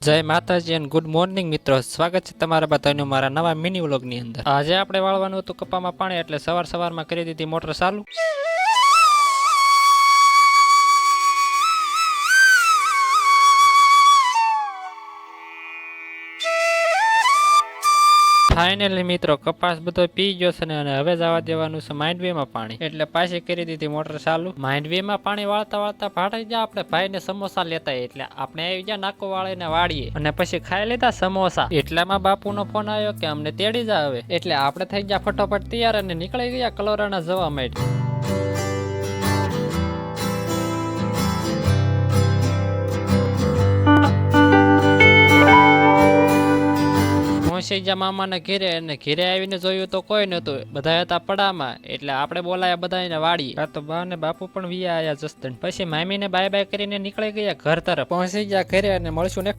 જય માતાજી અને ગુડ મોર્નિંગ મિત્રો, સ્વાગત છે તમારા બધાનું મારા નવા મિની વ્લોગની અંદર। આજે આપણે વાળવાનું હતું કપામાં પાણી, એટલે સવારમાં કરી દીધી મોટર ચાલુ। ફાઇનલી મિત્રો કપાસ બધો પી ગયો છે ને, અને હવે જવા દેવાનું છે માંડવી માં પાણી, એટલે પાછી કરી દીધી મોટર ચાલુ। માંડવી માં પાણી વાળતા વાળતા ભાટાઈ ગયા આપણે ભાઈ ને સમોસા લેતા, એટલે આપણે આવી ગયા નાકો વાળીને વાળીએ અને પછી ખાઈ લીધા સમોસા। એટલામાં બાપુ નો ફોન આવ્યો કે અમને તેડી જા હવે, એટલે આપણે થઈ ગયા ફટોફટ તૈયાર અને નીકળી ગયા કલોરાના જવા માટે। મામાના ઘેરે, અને ઘેરે આવીને જોયું તો કોઈ નતું, બધા હતા પડામાં, એટલે આપણે બોલાયા બધાને વાડીએ। આ તો બા ને બાપુ પણ વિયા આયા જસ્તન। પછી મામીને બાય બાય કરીને નીકળી ગયા ઘર તરફ। પહોંચી ગયા ઘરે અને મળશું ને